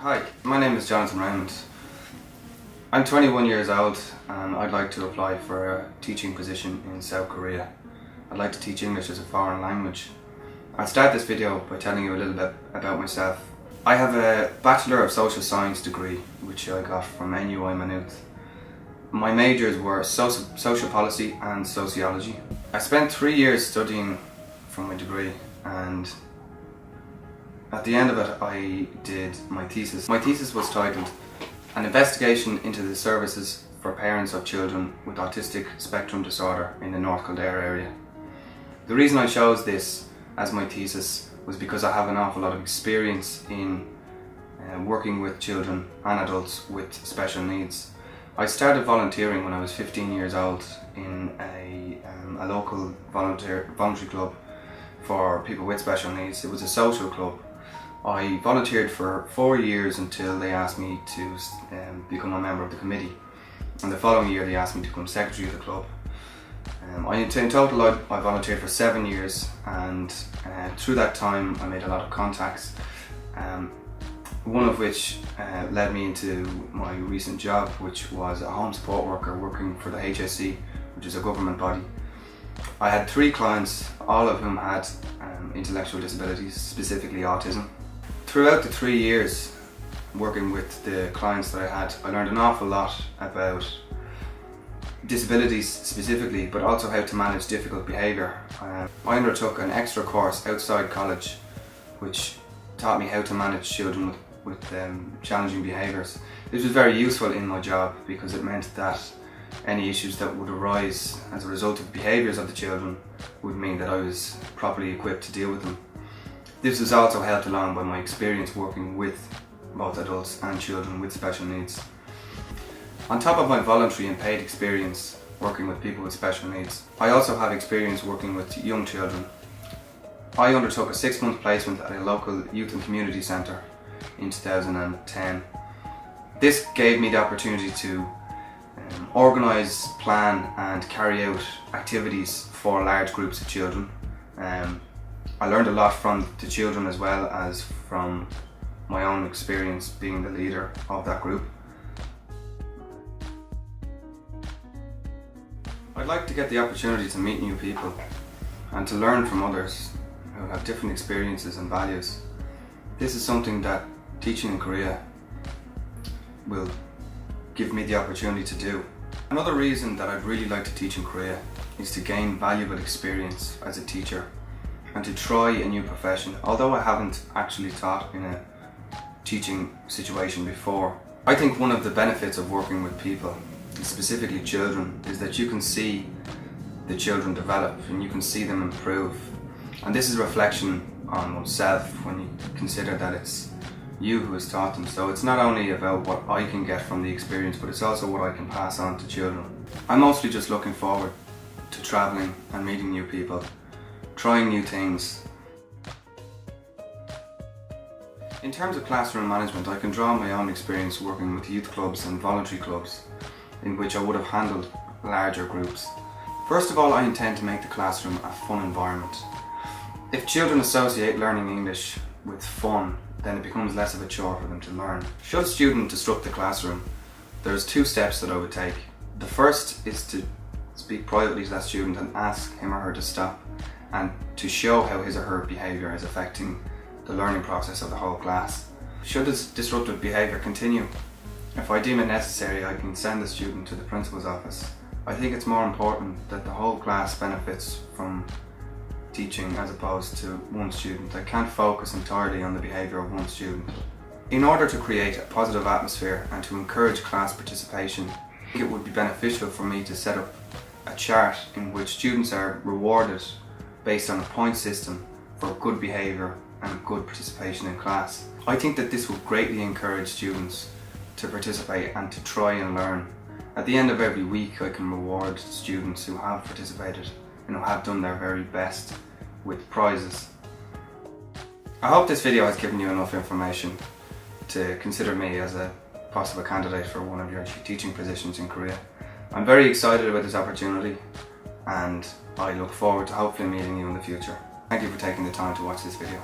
Hi, my name is Raymond. I'm 21 years old and I'd like to apply for a teaching position in South Korea. I'd like to teach English as a foreign language. I'll start this video by telling you a little bit about myself. I have a Bachelor of Social Science degree which I got from NUI Maynooth. My majors were social policy and sociology. I spent 3 years studying for my degree, and at the end of it I did my thesis. My thesis was titled An Investigation into the Services for Parents of Children with Autistic Spectrum Disorder in the North Kildare area. The reason I chose this as my thesis was because I have an awful lot of experience in working with children and adults with special needs. I started volunteering when I was 15 years old in a local voluntary club for people with special needs. It was a social club. I volunteered for 4 years until they asked me to become a member of the committee, and the following year they asked me to become secretary of the club. In total I volunteered for 7 years, and through that time I made a lot of contacts, one of which led me into my recent job, which was a home support worker working for the HSE, which is a government body. I had 3 clients, all of whom had intellectual disabilities, specifically autism. Throughout the 3 years working with the clients that I had, I learned an awful lot about disabilities specifically, but also how to manage difficult behaviour. I undertook an extra course outside college which taught me how to manage children with challenging behaviours. This was very useful in my job because it meant that any issues that would arise as a result of behaviours of the children would mean that I was properly equipped to deal with them. This was also helped along by my experience working with both adults and children with special needs. On top of my voluntary and paid experience working with people with special needs, I also have experience working with young children. I undertook a 6-month placement at a local youth and community centre in 2010. This gave me the opportunity to organise, plan and carry out activities for large groups of children. I learned a lot from the children as well as from my own experience being the leader of that group. I'd like to get the opportunity to meet new people and to learn from others who have different experiences and values. This is something that teaching in Korea will give me the opportunity to do. Another reason that I'd really like to teach in Korea is to gain valuable experience as a teacher and to try a new profession. Although I haven't actually taught in a teaching situation before, I think one of the benefits of working with people, specifically children, is that you can see the children develop and you can see them improve. And this is a reflection on oneself when you consider that it's you who has taught them. So it's not only about what I can get from the experience, but it's also what I can pass on to children. I'm mostly just looking forward to travelling and meeting new people, trying new things. In terms of classroom management, I can draw on my own experience working with youth clubs and voluntary clubs in which I would have handled larger groups. First of all, I intend to make the classroom a fun environment. If children associate learning English with fun, then it becomes less of a chore for them to learn. Should a student disrupt the classroom, there's 2 steps that I would take. The first is to speak privately to that student and ask him or her to stop, and to show how his or her behaviour is affecting the learning process of the whole class. Should this disruptive behaviour continue, if I deem it necessary, I can send the student to the principal's office. I think it's more important that the whole class benefits from teaching as opposed to one student. I can't focus entirely on the behaviour of one student. In order to create a positive atmosphere and to encourage class participation, I think it would be beneficial for me to set up a chart in which students are rewarded based on a point system for good behaviour and good participation in class. I think that this would greatly encourage students to participate and to try and learn. At the end of every week I can reward students who have participated and who have done their very best with prizes. I hope this video has given you enough information to consider me as a possible candidate for one of your teaching positions in Korea. I'm very excited about this opportunity and I look forward to hopefully meeting you in the future. Thank you for taking the time to watch this video.